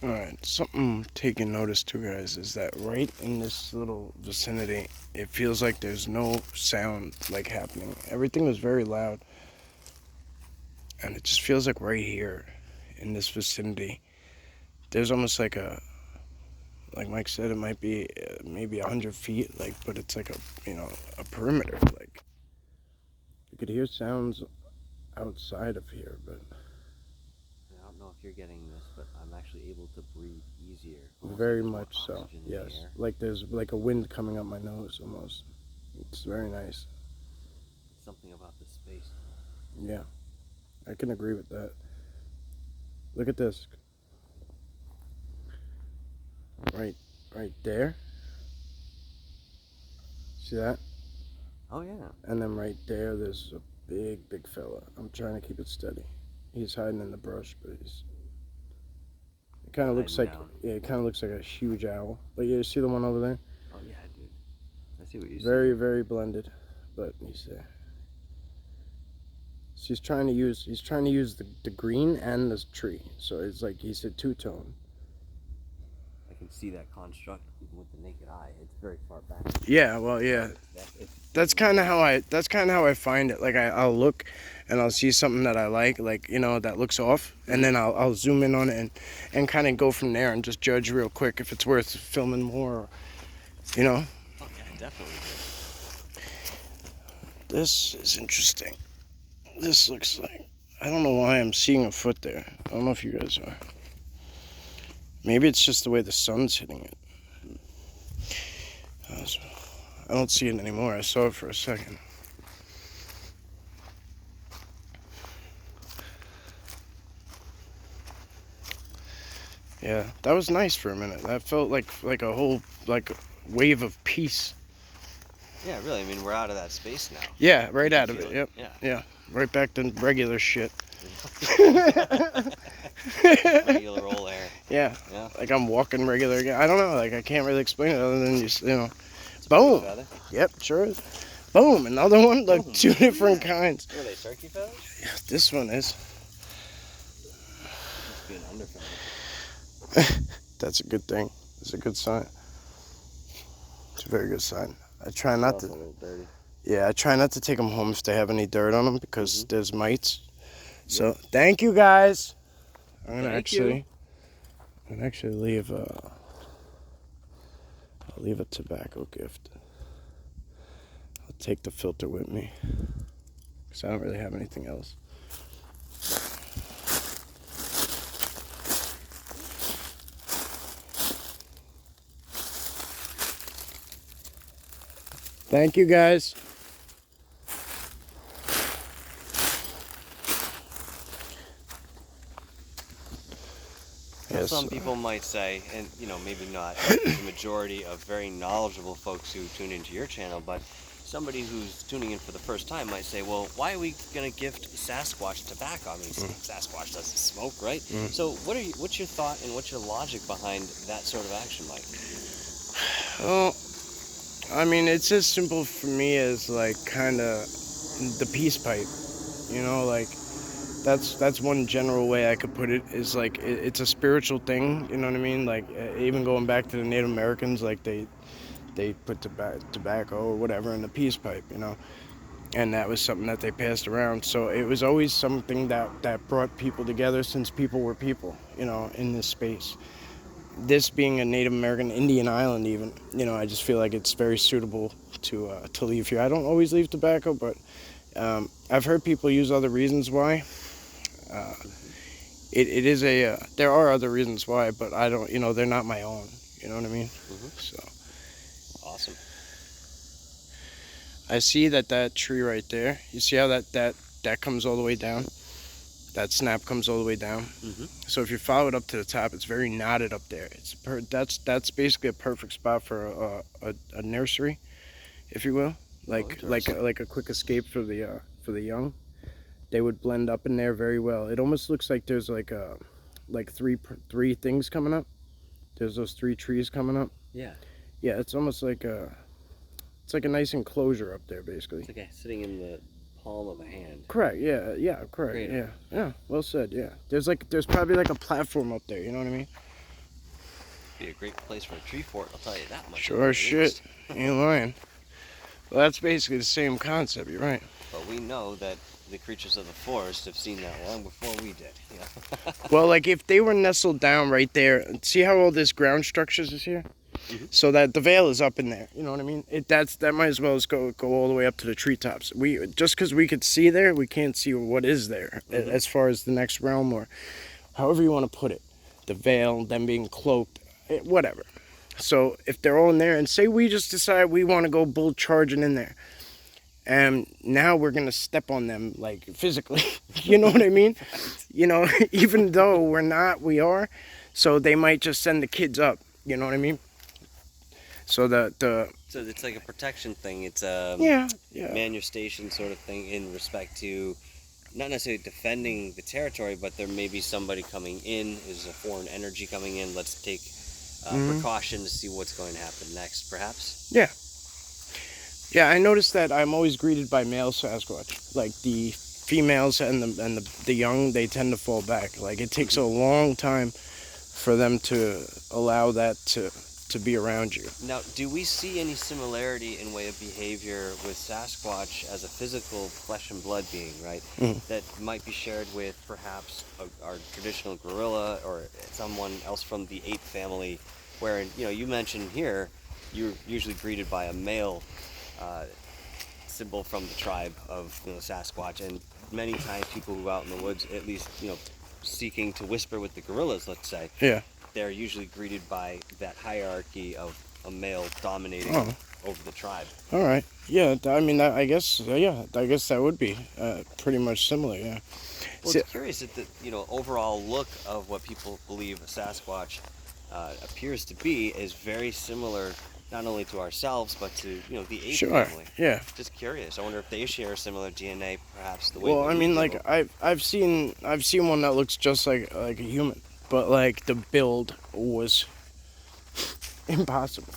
Alright, something taking notice to, guys, is that right in this little vicinity, it feels like there's no sound like happening. Everything was very loud, and it just feels like right here in this vicinity, there's almost like Mike said, it might be maybe 100 feet, like, but it's like a perimeter. Like, you could hear sounds outside of here, but I don't know if you're getting this, but I'm actually able to breathe easier. very much so. Yes, like there's like a wind coming up my nose almost. It's very nice. Something about the space. Yeah, I can agree with that. Look at this. Right there. See that? Oh yeah. And then right there, there's a big fella. I'm trying to keep it steady. He's hiding in the brush, but he's. It kind of looks like it kind of looks like a huge owl. Like, you see the one over there? Oh yeah, dude. I see what you see. Very blended, but he's there. So he's trying to use the green and the tree. So it's like he's a two-tone. I can see that construct even with the naked eye. It's very far back. Yeah, well, yeah. That's kind of how I find it. Like, I'll look and I'll see something that I like, that looks off, and then I'll zoom in on it and kind of go from there and just judge real quick if it's worth filming more, Oh yeah, definitely. This is interesting. This looks like, I don't know why I'm seeing a foot there. I don't know if you guys are. Maybe it's just the way the sun's hitting it. I don't see it anymore. I saw it for a second. Yeah, that was nice for a minute. That felt like a whole wave of peace. Yeah, really. I mean, we're out of that space now. Yeah, right out of it. Yep. Yeah. Right back to regular shit. Regular old air. Yeah. Yeah. Like I'm walking regular again. I don't know. Like, I can't really explain it other than It's boom. feather. Yep, sure is. Boom. Another one. Like, Boom. two different kinds. What are they, turkey feathers? Yeah, this one is. Must be an underfeather. That's a good thing. It's a good sign. It's a very good sign. I try not to. A little dirty. Yeah, I try not to take them home if they have any dirt on them because there's mites. So thank you, guys. I'm gonna actually leave I'll leave a tobacco gift. I'll take the filter with me because I don't really have anything else. Thank you, guys. Yes. Some people might say, and maybe not the majority of very knowledgeable folks who tune into your channel, but somebody who's tuning in for the first time might say, well, why are we going to gift Sasquatch tobacco? I mean, Sasquatch doesn't smoke, right? So what's your thought and what's your logic behind that sort of action, Mike? Well, I mean, it's as simple for me as kind of the peace pipe, that's one general way I could put it, is it's a spiritual thing, you know what I mean? Even going back to the Native Americans, they put tobacco or whatever in the peace pipe, and that was something that they passed around. So it was always something that brought people together since people were people, in this space. This being a Native American Indian island, even, I just feel like it's very suitable to leave here. I don't always leave tobacco, but I've heard people use other reasons why. It is there are other reasons why, but I don't, they're not my own. You know what I mean? So. Awesome. I see that tree right there. You see how that comes all the way down? That snap comes all the way down. So if you follow it up to the top, it's very knotted up there. That's basically a perfect spot for a nursery, if you will, like a quick escape for the young. They would blend up in there very well. It almost looks like there's three things coming up. There's those three trees coming up. Yeah. Yeah, it's almost like a nice enclosure up there, basically. It's like sitting in the palm of a hand. Correct. Yeah. Correct. Great. Yeah. Well said. Yeah. There's probably a platform up there. You know what I mean? Be a great place for a tree fort, I'll tell you that much. Sure as shit. Ain't lying. Well, that's basically the same concept. You're right. But we know that the creatures of the forest have seen that long before we did. Well, like if they were nestled down right there, see how all this ground structures is here? So that the veil is up in there, you know what I mean? That might as well as go all the way up to the treetops. We just because we could see there, we can't see what is there as far as the next realm or however you want to put it. The veil, them being cloaked, whatever. So if they're all in there, and say we just decide we want to go bull charging in there, and now we're gonna step on them like physically, you know what I mean? You know, even though we're not, we are. So they might just send the kids up. You know what I mean? So so it's like a protection thing. It's a yeah. man your station sort of thing in respect to not necessarily defending the territory, but there may be somebody coming in. Is a foreign energy coming in? Let's take precaution to see what's going to happen next, perhaps. Yeah. Yeah, I noticed that I'm always greeted by male Sasquatch. Like the females and the young, they tend to fall back. Like it takes a long time for them to allow that to be around you. Now, do we see any similarity in way of behavior with Sasquatch as a physical flesh and blood being, right? That might be shared with perhaps our traditional gorilla or someone else from the ape family, where, you mentioned here, you're usually greeted by a male symbol from the tribe of Sasquatch, and many times people who are out in the woods, at least, seeking to whisper with the gorillas, let's say. Yeah. They're usually greeted by that hierarchy of a male dominating over the tribe. All right. Yeah. I mean, I guess. Yeah. I guess that would be pretty much similar. Yeah. Well, it's curious that the overall look of what people believe a Sasquatch appears to be is very similar, not only to ourselves but to the ape family. Yeah. Just curious. I wonder if they share similar DNA, perhaps the way. Well, I mean, like I've seen one that looks just like a human. But like the build was impossible.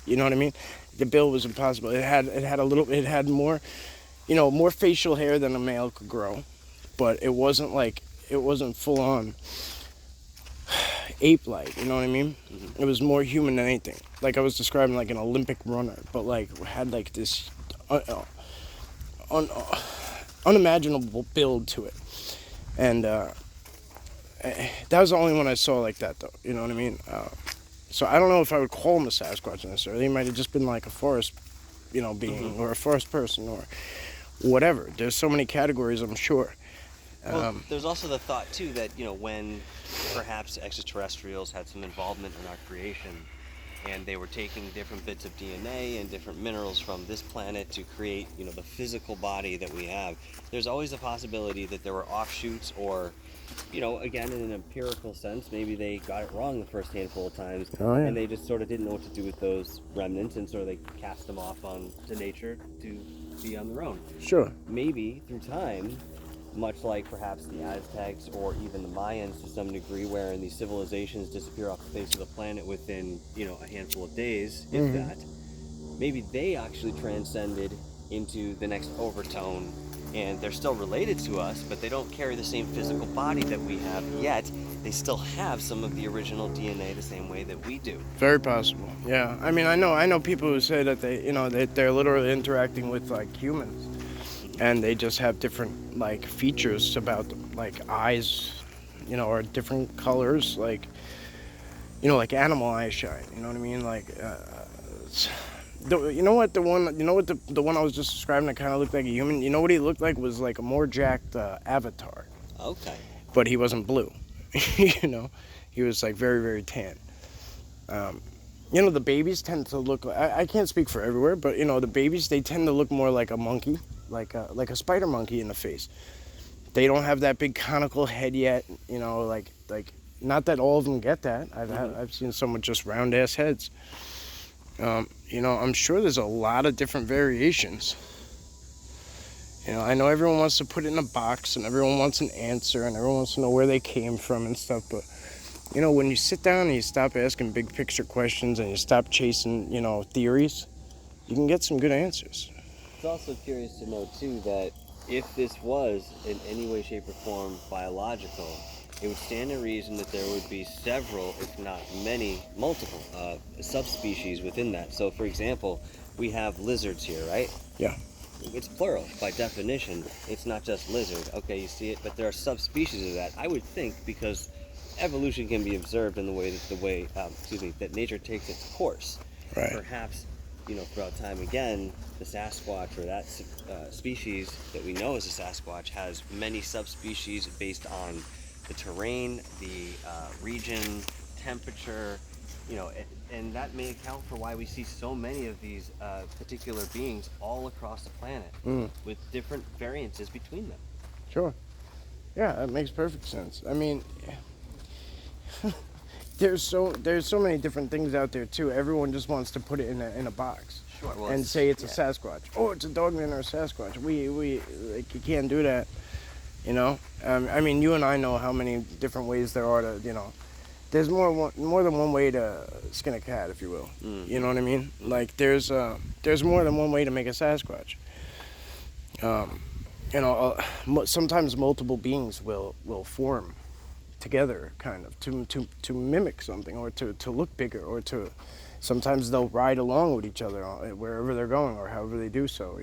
You know what I mean? The build was impossible. It had more, more facial hair than a male could grow, but it wasn't full on ape-like. You know what I mean? It was more human than anything. Like I was describing like an Olympic runner, but like had like this unimaginable build to it, and. That was the only one I saw like that, though. You know what I mean? So I don't know if I would call him a Sasquatch necessarily. He might have just been like a forest, being, or a forest person, or whatever. There's so many categories, I'm sure. Well, there's also the thought too that when perhaps extraterrestrials had some involvement in our creation, and they were taking different bits of DNA and different minerals from this planet to create, the physical body that we have. There's always a possibility that there were offshoots or, again, in an empirical sense, maybe they got it wrong the first handful of times, and they just sort of didn't know what to do with those remnants, and so they cast them off to nature to be on their own. Sure. Maybe through time, much like perhaps the Aztecs or even the Mayans to some degree, wherein these civilizations disappear off the face of the planet within, a handful of days, if that, maybe they actually transcended into the next overtone, and they're still related to us, but they don't carry the same physical body that we have, yet they still have some of the original DNA the same way that we do. Very possible. Yeah. I mean, I know people who say that they're literally interacting with like humans, and they just have different like features about them, like eyes, or different colors, like like animal eyes shine. You know what I mean? Like, the one I was just describing that kind of looked like a human. You know what he looked like was like a more jacked Avatar. Okay. But he wasn't blue. He was like very, very tan. The babies tend to look. I can't speak for everywhere, but the babies, they tend to look more like a monkey, like a spider monkey in the face. They don't have that big conical head yet. Like not that all of them get that. I've seen some with just round ass heads. I'm sure there's a lot of different variations. I know everyone wants to put it in a box, and everyone wants an answer, and everyone wants to know where they came from and stuff, but when you sit down and you stop asking big picture questions and you stop chasing, theories, you can get some good answers. It's also curious to know, too, that if this was in any way, shape, or form biological, it would stand to reason that there would be several, if not many, multiple subspecies within that. So, for example, we have lizards here, right? Yeah. It's plural by definition. It's not just lizard. Okay, you see it, but there are subspecies of that. I would think because evolution can be observed in the way that nature takes its course. Right. Perhaps, throughout time again, the Sasquatch or that species that we know as a Sasquatch has many subspecies based on the terrain, the region, temperature, and that may account for why we see so many of these particular beings all across the planet with different variances between them. Sure. Yeah, that makes perfect sense. I mean, there's so many different things out there too. Everyone just wants to put it in a box. Sure. Well, and say it's a Sasquatch. Oh, it's a dogman or a Sasquatch. We like, you can't do that. I mean, you and I know how many different ways there are to, there's more than one way to skin a cat, if you will. You know what I mean? Like there's more than one way to make a Sasquatch. Sometimes multiple beings will form together, kind of to mimic something, or to look bigger, or to sometimes they'll ride along with each other wherever they're going, or however they do so.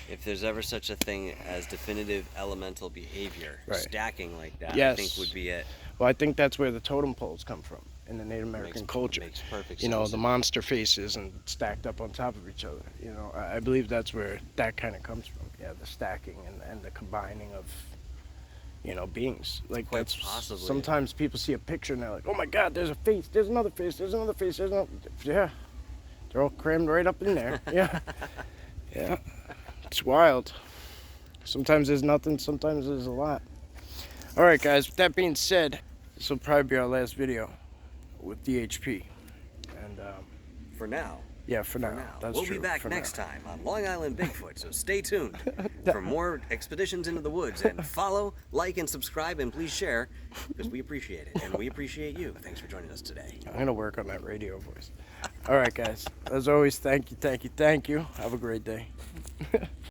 If there's ever such a thing as definitive elemental behavior, Right. Stacking like that, Yes. I think would be it. Well, I think that's where the totem poles come from in the Native American culture. Makes perfect sense. The monster faces and stacked up on top of each other. I believe that's where that kind of comes from. Yeah, the stacking and the combining of, beings. Like Quite that's possibly. Sometimes people see a picture and they're like, oh my God, there's a face, there's another face, there's another face, there's another. Yeah, they're all crammed right up in there. Yeah, yeah, it's wild. Sometimes there's nothing, sometimes there's a lot. All right, guys, with that being said, this will probably be our last video with DHP. And For now. yeah, for now. That's We'll true. be back for next now. time on Long Island Bigfoot, so stay tuned for more expeditions into the woods. And follow, like, and subscribe, and please share, because we appreciate it, and we appreciate you. Thanks for joining us today. I'm going to work on that radio voice. All right, guys. As always, thank you. Have a great day.